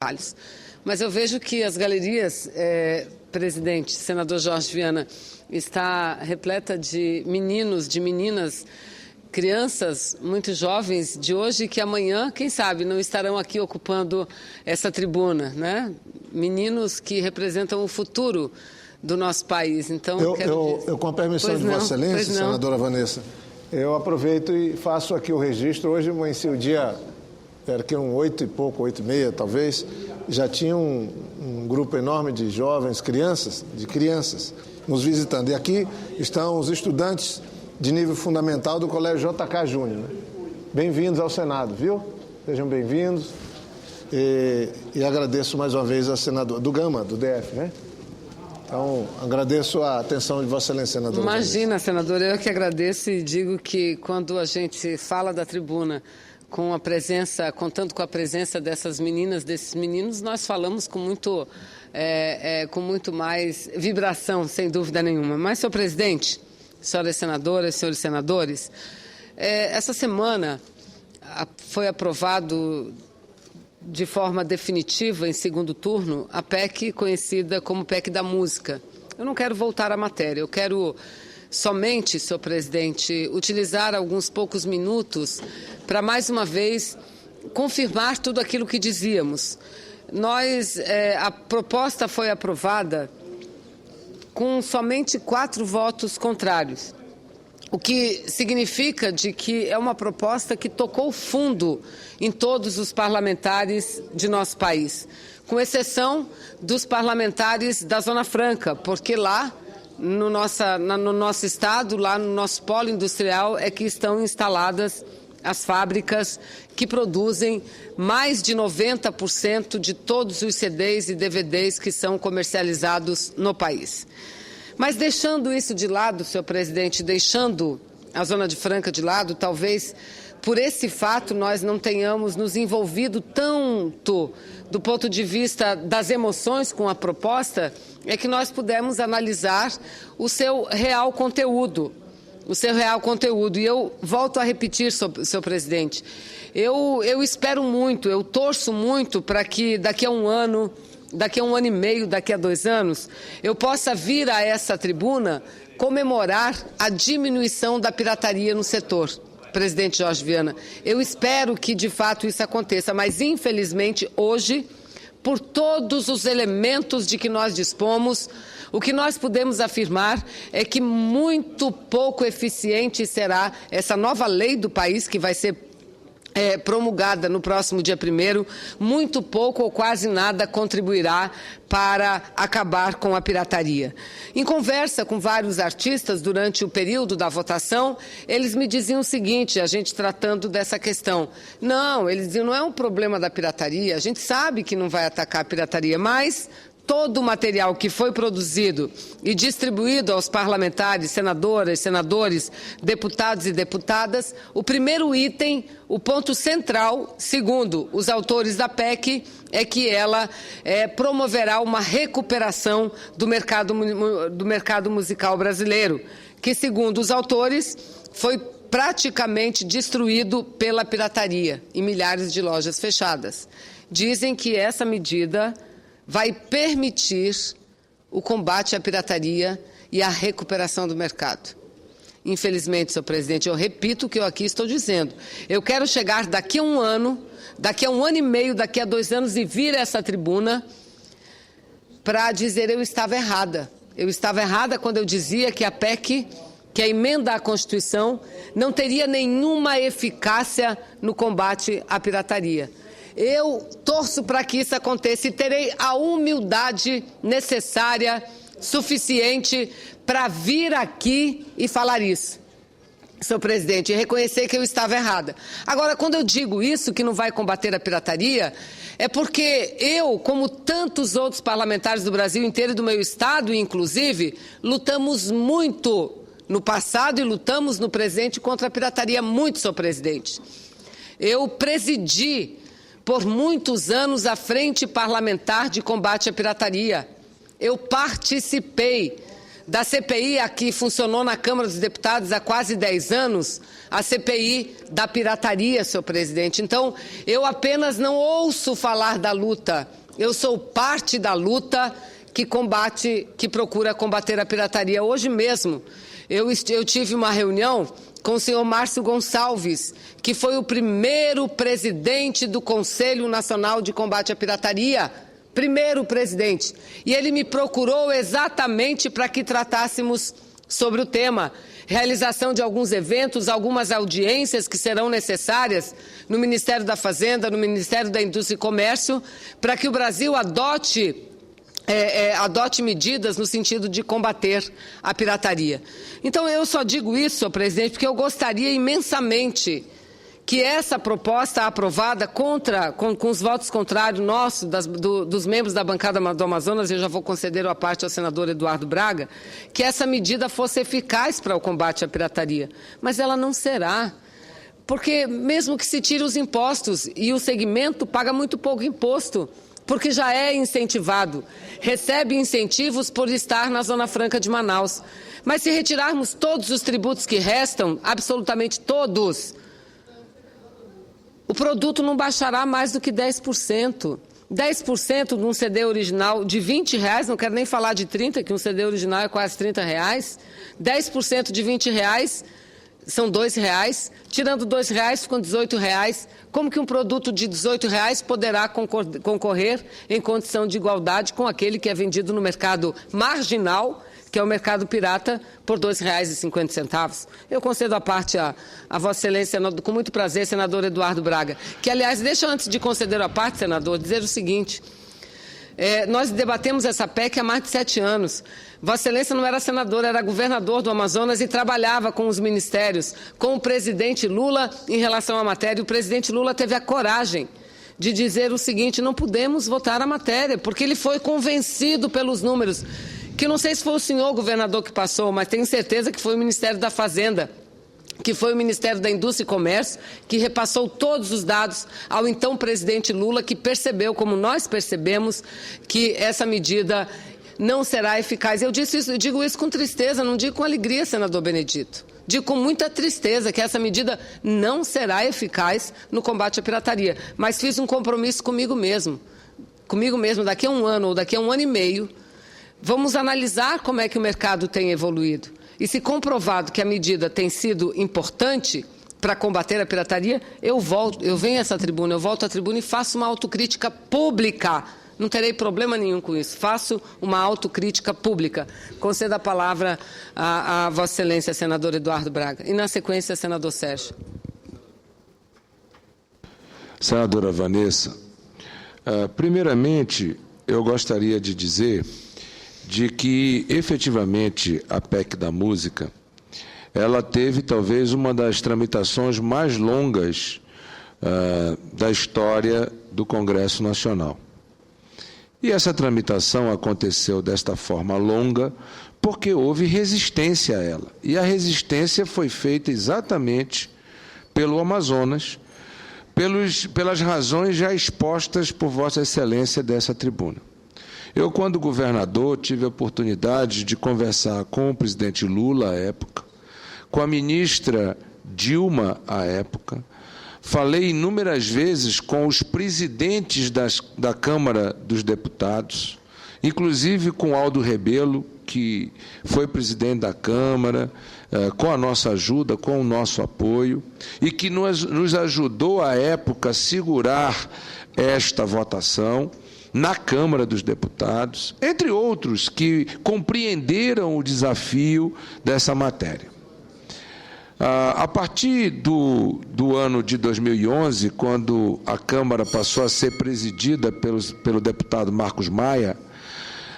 trabalhos. Mas eu vejo que as galerias, presidente, senador Jorge Viana, está repleta de meninos, de meninas, crianças muito jovens de hoje que amanhã, quem sabe, não estarão aqui ocupando essa tribuna, né? Meninos que representam o futuro do nosso país. Então, eu com a permissão de Vossa Excelência, senadora Vanessa, eu aproveito e faço aqui o registro. Hoje amanheci o dia, era que 8 e pouco, 8 e meia talvez, já tinha um grupo enorme de jovens, crianças nos visitando. E aqui estão os estudantes de nível fundamental do Colégio JK Júnior. Né? Bem-vindos ao Senado, viu? Sejam bem-vindos. E agradeço mais uma vez a senadora do Gama, do DF, né? Então, agradeço a atenção de Vossa Excelência, senadora. Imagina, senadora, eu que agradeço e digo que quando a gente fala da tribuna com a presença, contando com a presença dessas meninas, desses meninos, nós falamos com muito mais vibração, sem dúvida nenhuma. Mas, senhor presidente, senhoras senadoras, senhores senadores, essa semana foi aprovado de forma definitiva, em segundo turno, a PEC conhecida como PEC da música. Eu não quero voltar à matéria, eu quero somente, senhor presidente, utilizar alguns poucos minutos para, mais uma vez, confirmar tudo aquilo que dizíamos. A proposta foi aprovada com somente 4 votos contrários, o que significa de que é uma proposta que tocou fundo em todos os parlamentares de nosso país, com exceção dos parlamentares da Zona Franca, porque lá no nosso estado, lá no nosso polo industrial, é que estão instaladas as fábricas que produzem mais de 90% de todos os CDs e DVDs que são comercializados no país. Mas deixando isso de lado, senhor presidente, deixando a Zona de Franca de lado, talvez por esse fato nós não tenhamos nos envolvido tanto do ponto de vista das emoções com a proposta, é que nós pudemos analisar o seu real conteúdo. E eu volto a repetir, senhor presidente, eu espero muito, eu torço muito para que daqui a um ano e meio, daqui a 2 anos, eu possa vir a essa tribuna comemorar a diminuição da pirataria no setor. Presidente Jorge Viana, eu espero que de fato isso aconteça, mas infelizmente hoje, por todos os elementos de que nós dispomos, o que nós podemos afirmar é que muito pouco eficiente será essa nova lei do país que vai ser promulgada no próximo dia 1º, muito pouco ou quase nada contribuirá para acabar com a pirataria. Em conversa com vários artistas durante o período da votação, eles me diziam o seguinte, a gente tratando dessa questão. Não, eles diziam, não é um problema da pirataria, a gente sabe que não vai atacar a pirataria, mas todo o material que foi produzido e distribuído aos parlamentares, senadoras, senadores, deputados e deputadas, o primeiro item, o ponto central, segundo os autores da PEC, é que ela promoverá uma recuperação do mercado musical brasileiro, que, segundo os autores, foi praticamente destruído pela pirataria e milhares de lojas fechadas. Dizem que essa medida vai permitir o combate à pirataria e a recuperação do mercado. Infelizmente, senhor presidente, eu repito o que eu aqui estou dizendo. Eu quero chegar daqui a 1 ano, daqui a 1 ano e meio, daqui a 2 anos e vir a essa tribuna para dizer eu estava errada. Eu estava errada quando eu dizia que a PEC, que a emenda à Constituição, não teria nenhuma eficácia no combate à pirataria. Eu torço para que isso aconteça e terei a humildade necessária, suficiente, para vir aqui e falar isso, senhor presidente, e reconhecer que eu estava errada. Agora, quando eu digo isso, que não vai combater a pirataria, é porque eu, como tantos outros parlamentares do Brasil inteiro e do meu estado, inclusive, lutamos muito no passado e lutamos no presente contra a pirataria muito, senhor presidente. Eu presidi por muitos anos a Frente Parlamentar de Combate à Pirataria. Eu participei da CPI que funcionou na Câmara dos Deputados há quase 10 anos, a CPI da pirataria, senhor presidente. Então, eu apenas não ouço falar da luta, eu sou parte da luta que procura combater a pirataria. Hoje mesmo, eu tive uma reunião com o senhor Márcio Gonçalves, que foi o primeiro presidente do Conselho Nacional de Combate à Pirataria, primeiro presidente, e ele me procurou exatamente para que tratássemos sobre o tema, realização de alguns eventos, algumas audiências que serão necessárias no Ministério da Fazenda, no Ministério da Indústria e Comércio, para que o Brasil adote medidas no sentido de combater a pirataria. Então, eu só digo isso, senhor presidente, porque eu gostaria imensamente que essa proposta aprovada com os votos contrários nossos, dos membros da bancada do Amazonas, eu já vou conceder a parte ao senador Eduardo Braga, que essa medida fosse eficaz para o combate à pirataria. Mas ela não será, porque mesmo que se tire os impostos, e o segmento paga muito pouco imposto, porque já é incentivado, recebe incentivos por estar na Zona Franca de Manaus. Mas se retirarmos todos os tributos que restam, absolutamente todos, o produto não baixará mais do que 10%. 10% de um CD original de R$20, não quero nem falar de 30, que um CD original é quase R$30. 10% de R$20 são R$2. Tirando R$2, ficam R$18. Como que um produto de R$18 poderá concorrer em condição de igualdade com aquele que é vendido no mercado marginal, que é o mercado pirata, por R$2,50. Eu concedo a parte a Vossa Excelência, com muito prazer, senador Eduardo Braga, que, aliás, deixa antes de conceder a parte, senador, dizer o seguinte: nós debatemos essa PEC há mais de 7 anos. Vossa Excelência não era senador, era governador do Amazonas e trabalhava com os ministérios, com o presidente Lula em relação à matéria. E o presidente Lula teve a coragem de dizer o seguinte: não podemos votar a matéria, porque ele foi convencido pelos números, que não sei se foi o senhor governador que passou, mas tenho certeza que foi o Ministério da Fazenda, que foi o Ministério da Indústria e Comércio, que repassou todos os dados ao então presidente Lula, que percebeu, como nós percebemos, que essa medida não será eficaz. Eu digo isso com tristeza, não digo com alegria, senador Benedito. Digo com muita tristeza que essa medida não será eficaz no combate à pirataria. Mas fiz um compromisso comigo mesmo, daqui a um ano ou daqui a um ano e meio, vamos analisar como é que o mercado tem evoluído. E se comprovado que a medida tem sido importante para combater a pirataria, eu venho a essa tribuna, eu volto à tribuna e faço uma autocrítica pública. Não terei problema nenhum com isso. Faço uma autocrítica pública. Concedo a palavra a Vossa Excelência, senador Eduardo Braga. E, na sequência, senador Sérgio. Senadora Vanessa, primeiramente, eu gostaria de dizer de que, efetivamente, a PEC da música, ela teve, talvez, uma das tramitações mais longas da história do Congresso Nacional. E essa tramitação aconteceu desta forma longa porque houve resistência a ela. E a resistência foi feita exatamente pelo Amazonas, pelas razões já expostas por Vossa Excelência dessa tribuna. Eu, quando governador, tive a oportunidade de conversar com o presidente Lula à época, com a ministra Dilma à época, falei inúmeras vezes com os presidentes da Câmara dos Deputados, inclusive com Aldo Rebelo, que foi presidente da Câmara, com a nossa ajuda, com o nosso apoio, e que nos ajudou, à época, a segurar esta votação na Câmara dos Deputados, entre outros que compreenderam o desafio dessa matéria. A partir do ano de 2011, quando a Câmara passou a ser presidida pelo deputado Marcos Maia,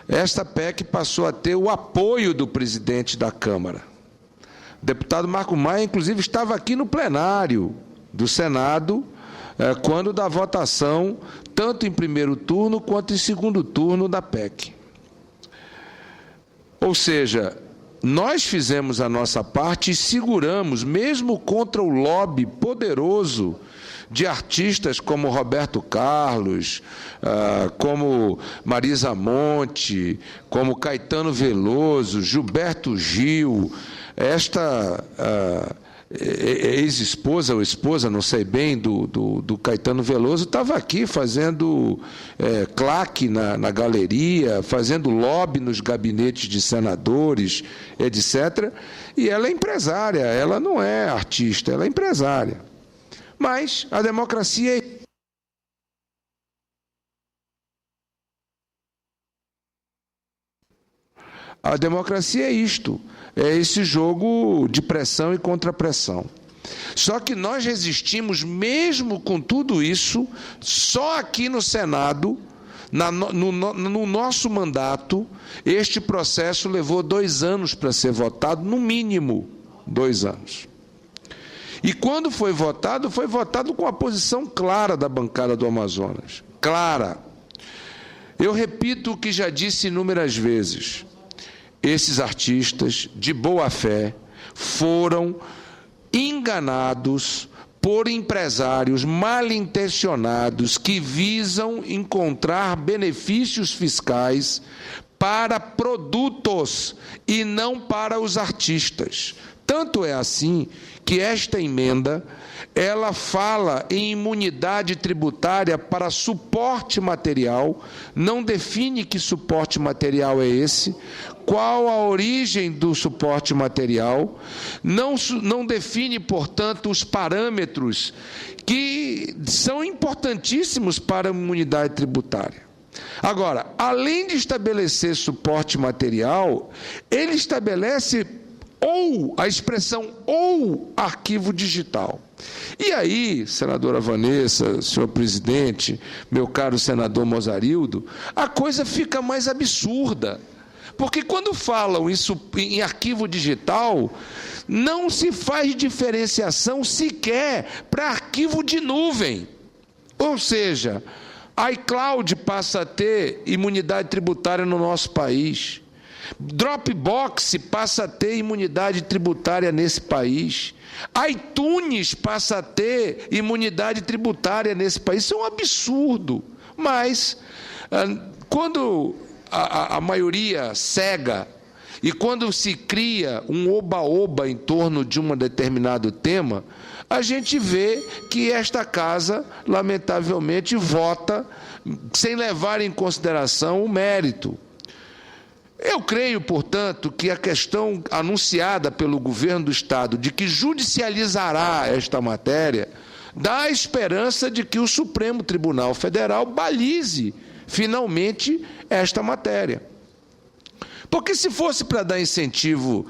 esta PEC passou a ter o apoio do presidente da Câmara. O deputado Marcos Maia, inclusive, estava aqui no plenário do Senado, quando da votação, tanto em primeiro turno quanto em segundo turno da PEC. Ou seja, nós fizemos a nossa parte e seguramos, mesmo contra o lobby poderoso de artistas como Roberto Carlos, como Marisa Monte, como Caetano Veloso, Gilberto Gil, esta ex-esposa ou esposa, não sei bem, do Caetano Veloso, estava aqui fazendo claque na galeria, fazendo lobby nos gabinetes de senadores, etc. E ela é empresária, ela não é artista, ela é empresária. Mas a democracia é... A democracia é isto, é esse jogo de pressão e contrapressão. Só que nós resistimos, mesmo com tudo isso, só aqui no Senado, no nosso mandato, este processo levou 2 anos para ser votado, no mínimo 2 anos. E quando foi votado com a posição clara da bancada do Amazonas. Clara. Eu repito o que já disse inúmeras vezes. Esses artistas, de boa fé, foram enganados por empresários mal intencionados que visam encontrar benefícios fiscais para produtos e não para os artistas. Tanto é assim que esta emenda, ela fala em imunidade tributária para suporte material, não define que suporte material é esse, qual a origem do suporte material, não define, portanto, os parâmetros que são importantíssimos para a imunidade tributária. Agora, além de estabelecer suporte material, ele estabelece a expressão ou arquivo digital. E aí, senadora Vanessa, senhor presidente, meu caro senador Mozarildo, a coisa fica mais absurda. Porque quando falam isso em arquivo digital, não se faz diferenciação sequer para arquivo de nuvem. Ou seja, a iCloud passa a ter imunidade tributária no nosso país. Dropbox passa a ter imunidade tributária nesse país. iTunes passa a ter imunidade tributária nesse país. Isso é um absurdo. Mas, quando a maioria cega e quando se cria um oba-oba em torno de um determinado tema, a gente vê que esta casa, lamentavelmente, vota sem levar em consideração o mérito. Eu creio, portanto, que a questão anunciada pelo governo do Estado de que judicializará esta matéria dá a esperança de que o Supremo Tribunal Federal balize finalmente esta matéria. Porque se fosse para dar incentivo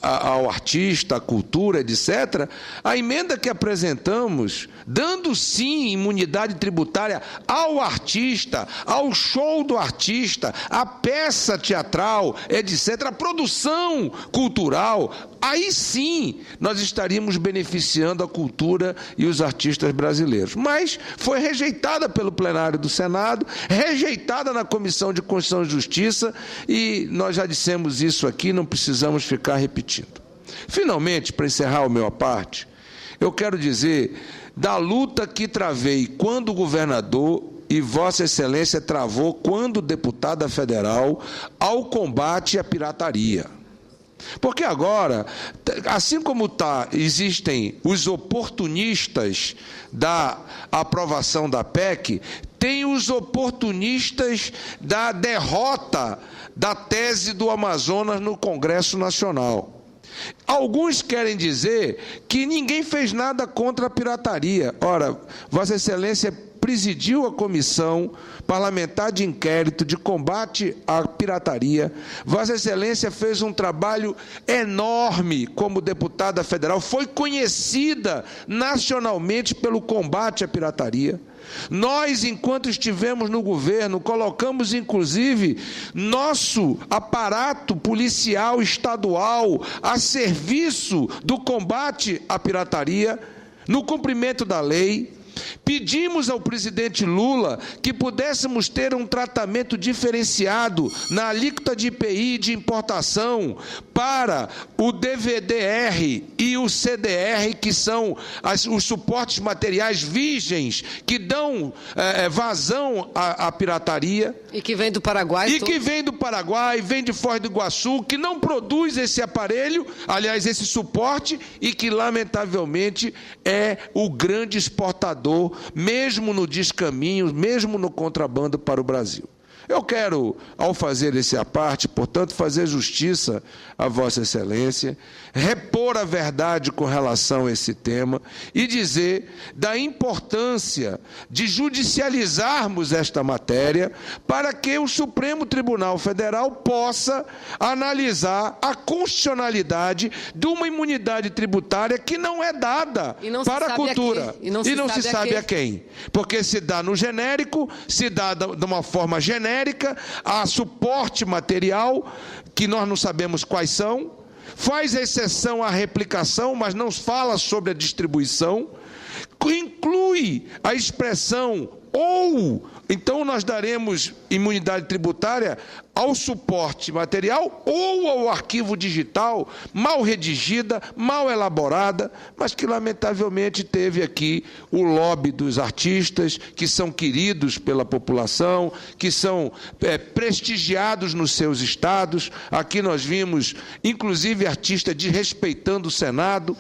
ao artista, à cultura, etc., a emenda que apresentamos, dando sim imunidade tributária ao artista, ao show do artista, à peça teatral, etc., a produção cultural, aí sim nós estaríamos beneficiando a cultura e os artistas brasileiros. Mas foi rejeitada pelo plenário do Senado, rejeitada na Comissão de Constituição e Justiça, e nós já dissemos isso aqui, não precisamos ficar repetindo. Finalmente, para encerrar a minha parte, eu quero dizer da luta que travei quando governador e Vossa Excelência travou quando deputada federal ao combate à pirataria. Porque agora, assim como existem os oportunistas da aprovação da PEC, tem os oportunistas da derrota da tese do Amazonas no Congresso Nacional. Alguns querem dizer que ninguém fez nada contra a pirataria. Ora, Vossa Excelência presidiu a Comissão Parlamentar de Inquérito de Combate à Pirataria. Vossa Excelência fez um trabalho enorme como deputada federal, foi conhecida nacionalmente pelo combate à pirataria. Nós, enquanto estivemos no governo, colocamos, inclusive, nosso aparato policial estadual a serviço do combate à pirataria, no cumprimento da lei. Pedimos ao presidente Lula que pudéssemos ter um tratamento diferenciado na alíquota de IPI de importação para o DVD-R e o CDR, que são os suportes materiais virgens que dão vazão à pirataria. E que vem do Paraguai. E que vem do Paraguai, vem de Foz do Iguaçu, que não produz esse aparelho, aliás, esse suporte, e que, lamentavelmente, é o grande exportador, mesmo no descaminho, mesmo no contrabando para o Brasil. Eu quero, ao fazer esse aparte, portanto, fazer justiça a Vossa Excelência, repor a verdade com relação a esse tema e dizer da importância de judicializarmos esta matéria para que o Supremo Tribunal Federal possa analisar a constitucionalidade de uma imunidade tributária que não é dada para a cultura. E não se sabe a quem. Porque se dá no genérico, se dá de uma forma genérica, há suporte material, que nós não sabemos quais são, faz exceção à replicação, mas não fala sobre a distribuição, inclui a expressão ou, então nós daremos imunidade tributária ao suporte material ou ao arquivo digital, mal redigida, mal elaborada, mas que lamentavelmente teve aqui o lobby dos artistas, que são queridos pela população, que são prestigiados nos seus estados. Aqui nós vimos, inclusive, artista desrespeitando o Senado.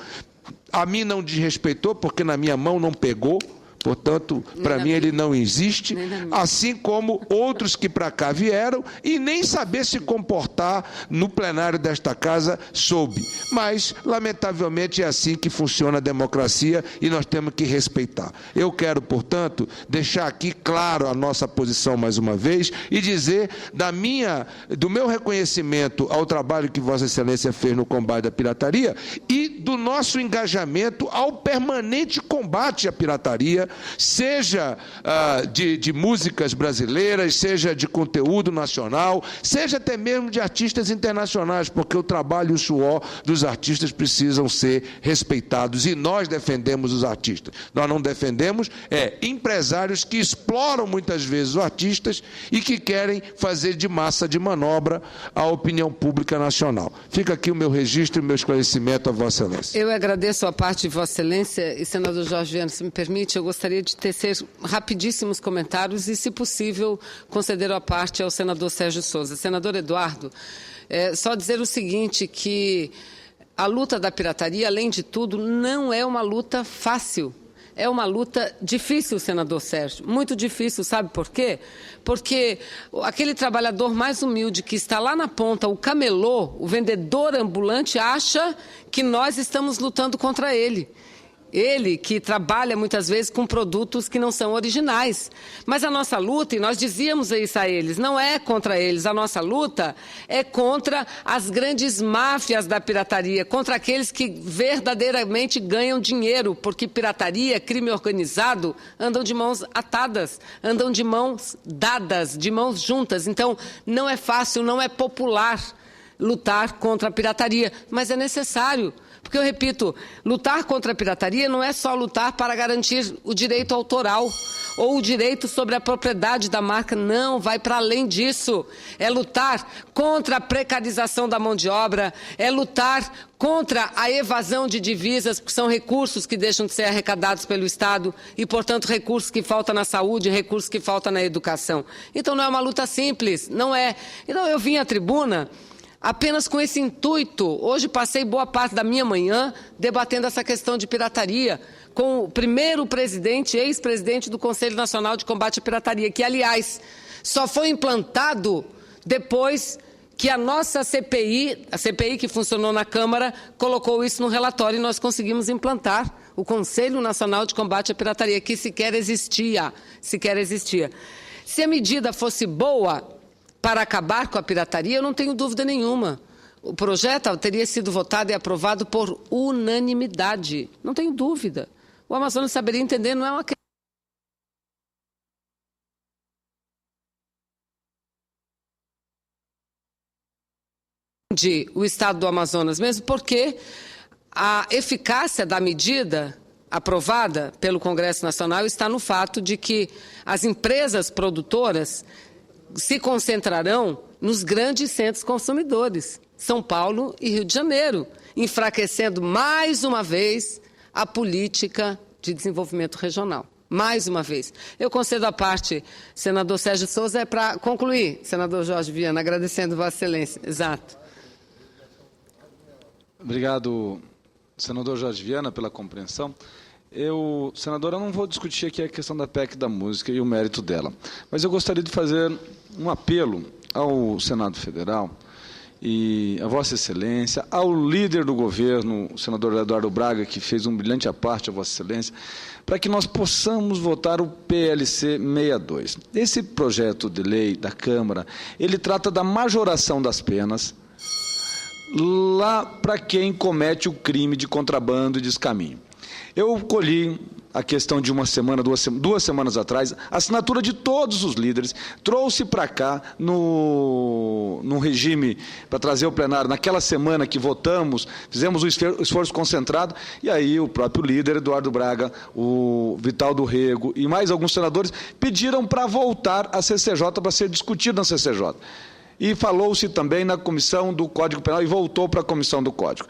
A mim não desrespeitou, porque na minha mão não pegou. Portanto, para mim ele não existe, assim como outros que para cá vieram e nem saber se comportar no plenário desta casa soube. Mas, lamentavelmente, é assim que funciona a democracia e nós temos que respeitar. Eu quero, portanto, deixar aqui claro a nossa posição mais uma vez e dizer do meu reconhecimento ao trabalho que Vossa Excelência fez no combate à pirataria e do nosso engajamento ao permanente combate à pirataria, seja de músicas brasileiras, seja de conteúdo nacional, seja até mesmo de artistas internacionais, porque o trabalho e o suor dos artistas precisam ser respeitados, e nós defendemos os artistas. Nós não defendemos empresários que exploram muitas vezes os artistas e que querem fazer de massa de manobra a opinião pública nacional. Fica aqui o meu registro e o meu esclarecimento a Vossa Excelência. Eu agradeço a parte de Vossa Excelência, e, senador Jorge Viana, se me permite, eu gostaria de tecer rapidíssimos comentários e, se possível, conceder a parte ao senador Sérgio Souza. Senador Eduardo, só dizer o seguinte, que a luta da pirataria, além de tudo, não é uma luta fácil. É uma luta difícil, senador Sérgio, muito difícil, sabe por quê? Porque aquele trabalhador mais humilde que está lá na ponta, o camelô, o vendedor ambulante, acha que nós estamos lutando contra ele. Ele que trabalha muitas vezes com produtos que não são originais. Mas a nossa luta, e nós dizíamos isso a eles, não é contra eles. A nossa luta é contra as grandes máfias da pirataria, contra aqueles que verdadeiramente ganham dinheiro, porque pirataria, crime organizado, andam de mãos atadas, andam de mãos dadas, de mãos juntas. Então, não é fácil, não é popular lutar contra a pirataria, mas é necessário. Porque, eu repito, lutar contra a pirataria não é só lutar para garantir o direito autoral ou o direito sobre a propriedade da marca, não, vai para além disso. É lutar contra a precarização da mão de obra, é lutar contra a evasão de divisas, porque são recursos que deixam de ser arrecadados pelo Estado e, portanto, recursos que faltam na saúde, recursos que faltam na educação. Então, não é uma luta simples, não é. Então, eu vim à tribuna apenas com esse intuito. Hoje passei boa parte da minha manhã debatendo essa questão de pirataria com o primeiro presidente, ex-presidente do Conselho Nacional de Combate à Pirataria, que, aliás, só foi implantado depois que a nossa CPI, a CPI que funcionou na Câmara, colocou isso no relatório e nós conseguimos implantar o Conselho Nacional de Combate à Pirataria, que sequer existia. Se a medida fosse boa para acabar com a pirataria, eu não tenho dúvida nenhuma. O projeto teria sido votado e aprovado por unanimidade. Não tenho dúvida. O Amazonas saberia entender, não é uma questão de o Estado do Amazonas mesmo, porque a eficácia da medida aprovada pelo Congresso Nacional está no fato de que as empresas produtoras se concentrarão nos grandes centros consumidores, São Paulo e Rio de Janeiro, enfraquecendo mais uma vez a política de desenvolvimento regional. Mais uma vez. Eu concedo a parte, senador Sérgio Souza, para concluir, senador Jorge Viana, agradecendo Vossa Excelência. Exato. Obrigado, senador Jorge Viana, pela compreensão. Senador, eu não vou discutir aqui a questão da PEC da música e o mérito dela, mas eu gostaria de fazer um apelo ao Senado Federal e a Vossa Excelência, ao líder do governo, o senador Eduardo Braga, que fez um brilhante à parte a Vossa Excelência, para que nós possamos votar o PLC 62. Esse projeto de lei da Câmara, ele trata da majoração das penas lá para quem comete o crime de contrabando e descaminho. Eu colhi a questão de uma semana, duas semanas atrás, a assinatura de todos os líderes, trouxe para cá no regime, para trazer ao plenário, naquela semana que votamos, fizemos o esforço concentrado, e aí o próprio líder, Eduardo Braga, o Vital do Rego e mais alguns senadores pediram para voltar a CCJ, para ser discutido na CCJ. E falou-se também na Comissão do Código Penal e voltou para a Comissão do Código.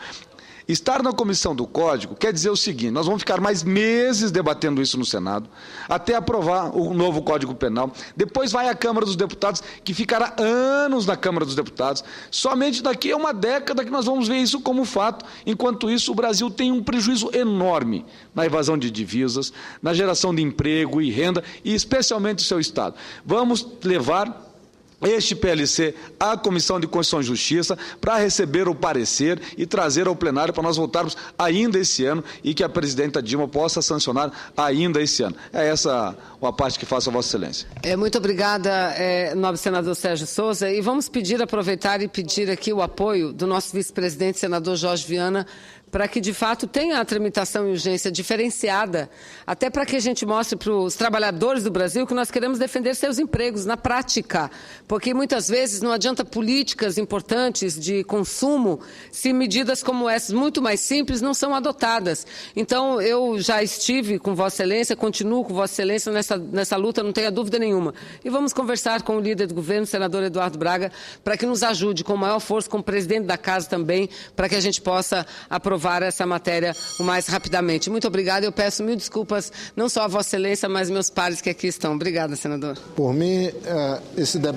Estar na Comissão do Código quer dizer o seguinte: nós vamos ficar mais meses debatendo isso no Senado, até aprovar o novo Código Penal. Depois vai à Câmara dos Deputados, que ficará anos na Câmara dos Deputados. Somente daqui a uma década que nós vamos ver isso como fato. Enquanto isso, o Brasil tem um prejuízo enorme na evasão de divisas, na geração de emprego e renda, e especialmente o seu Estado. Vamos levar este PLC à Comissão de Constituição e Justiça para receber o parecer e trazer ao plenário para nós votarmos ainda esse ano e que a presidenta Dilma possa sancionar ainda esse ano. É essa a parte que faço a Vossa Excelência. Muito obrigada, nobre senador Sérgio Souza. E vamos aproveitar e pedir aqui o apoio do nosso vice-presidente, senador Jorge Viana, para que, de fato, tenha a tramitação em urgência diferenciada, até para que a gente mostre para os trabalhadores do Brasil que nós queremos defender seus empregos na prática, porque muitas vezes não adianta políticas importantes de consumo se medidas como essas, muito mais simples, não são adotadas. Então, eu já estive com Vossa Excelência, continuo com Vossa Excelência nessa luta, não tenha dúvida nenhuma. E vamos conversar com o líder do governo, o senador Eduardo Braga, para que nos ajude com maior força, com o presidente da Casa também, para que a gente possa aprovar essa matéria o mais rapidamente. Muito obrigada. Eu peço mil desculpas, não só a Vossa Excelência, mas meus pares que aqui estão. Obrigada, senador. Por mim, esse debate